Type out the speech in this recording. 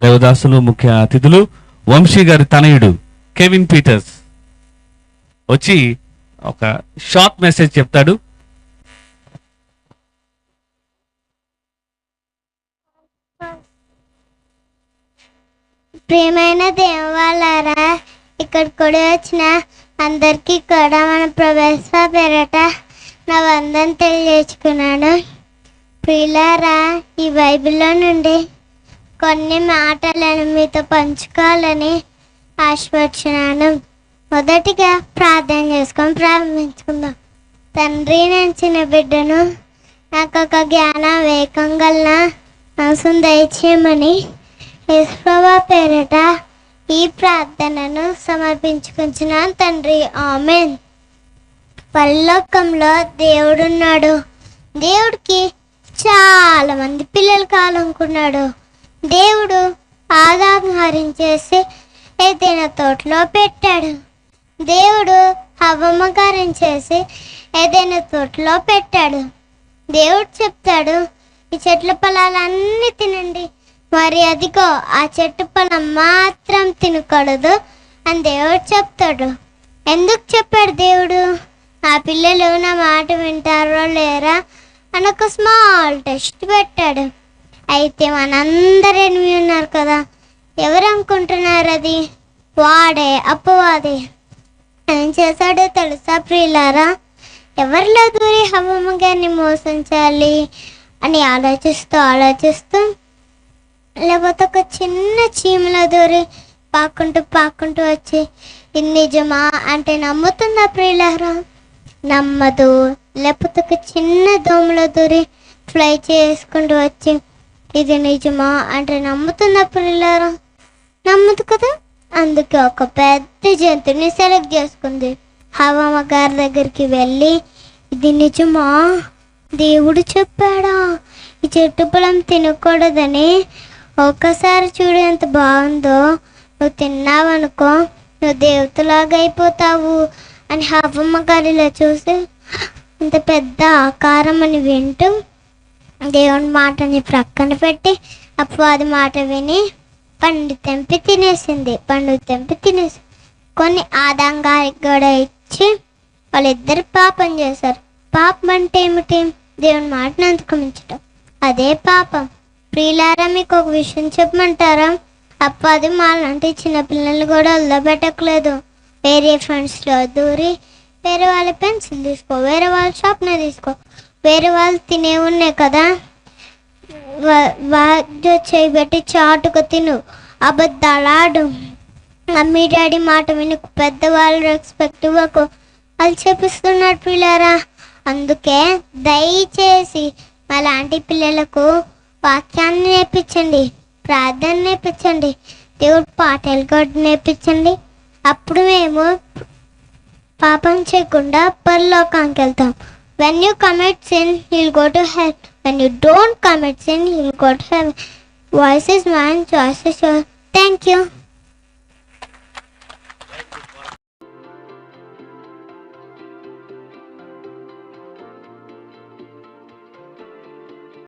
దేవదాసులు ముఖ్య అతిథులు వంశీ గారి తనయుడు కెవిన్ పీటర్స్ వచ్చి ఒక షార్ట్ మెసేజ్ చెప్తాడు. ప్రియమైన దేవాలరా, ఇక్కడ కూడా వచ్చిన అందరికీ కూడా మన ప్రవేశ పేరట నా వందన తెలియజేసుకున్నాను. ప్రియులారా, ఈ బైబిల్లో నుండి కొన్ని మాటలను మీతో పంచుకోవాలని ఆశపడుచున్నాను. మొదటిగా ప్రార్థన చేసుకొని ప్రారంభించుకుందాం. తండ్రి, నేను చిన్న బిడ్డను, నాకు ఒక జ్ఞానం వేగం గల మనసు దయచేయమని యేసుప్రభువు పేరట ఈ ప్రార్థనను సమర్పించుకుంటున్నాను తండ్రి, ఆమేన్. పరలోకంలో దేవుడున్నాడు. దేవుడికి చాలా మంది పిల్లలు కావాలనుకున్నాడు. దేవుడు ఆదారం చేసి ఏదైనా తోటలో పెట్టాడు. దేవుడు హవ్వమ్మకారం చేసి ఏదైనా తోటలో పెట్టాడు. దేవుడు చెప్తాడు, ఈ చెట్ల ఫలాలన్నీ తినండి, మరి అదిగో ఆ చెట్టు ఫలం మాత్రం తినకూడదు అని దేవుడు చెప్తాడు. ఎందుకు చెప్పాడు దేవుడు? ఆ పిల్లలు నా మాట వింటారో లేరా అని ఒక స్మాల్ టెస్ట్ పెట్టాడు. అయితే మనందరూ ఎనిమి ఉన్నారు కదా, ఎవరు అనుకుంటున్నారు అది? వాడే, అపవాదే. ఏం చేశాడో తెలుసా ప్రియులారా? ఎవరిలో దూరి హవ్వమ్మ గారిని మోసం చేయాలి అని ఆలోచిస్తూ లేకపోతే ఒక చిన్న చీమలో దూరి పాక్కుంటూ వచ్చి ఇది నిజమా అంటే నమ్ముతుందా ప్రియులారా? నమ్మదు. లేకపోతే ఒక చిన్న దోమలో దూరి ఫ్లై చేసుకుంటూ వచ్చి ఇది నిజమా అంటే నమ్ముతుందా ప్రియులారా? నమ్మదు కదా. అందుకే ఒక పెద్ద జంతువుని సెలెక్ట్ చేసుకుంది. హవ్వమ్మ గారి దగ్గరికి వెళ్ళి ఇది నిజమా? దేవుడు చెప్పాడా ఈ చెట్టు ఫలం తినకూడదని? ఒక్కసారి చూడు ఎంత బాగుందో, నువ్వు తిన్నావనుకో నువ్వు దేవతలాగా అయిపోతావు అని హవ్వమ్మ గారిలో చూసి ఇంత పెద్ద ఆకారం అని వింటూ దేవుని మాటని ప్రక్కన పెట్టి అపవాది మాట విని పండు తెంపి తినేసింది. కొన్ని ఆదాం గారికి కూడా ఇచ్చి వాళ్ళిద్దరు పాపం చేశారు. పాపం అంటే ఏమిటి? దేవుని మాటను అతిక్రమించడం, అదే పాపం. ప్రియులారా, మీకు ఒక విషయం చెప్పమంటారా? అపవాది మాలాంటి చిన్నపిల్లలు కూడా వదిలిపెట్టట్లేదు. వేరే ఫ్రెండ్స్లో దూరి వేరే వాళ్ళ పెన్సిల్ తీసుకో, వేరే వాళ్ళ షాప్ని తీసుకో, వేరే వాళ్ళు తినే ఉన్నాయి కదా చేయబెట్టి చాటుగా తిను, అబద్ధాలాడు, మమ్మీ డాడీ మాట విని పెద్దవాళ్ళు రెస్పెక్ట్ ఇవ్వకు వాళ్ళు చెప్పిస్తున్నాడు పిల్లరా. అందుకే దయచేసి అలాంటి పిల్లలకు వాక్యాన్ని నేర్పించండి, ప్రార్థన నేర్పించండి, దేవుడు పాటలు కూడా నేర్పించండి. అప్పుడు మేము పాపం చేయకుండా పరలోకానికి వెళ్తాం. When you commit sin, you'll go to hell. When you don't commit sin, you'll go to heaven. Voice is mine, choice is yours. Thank you.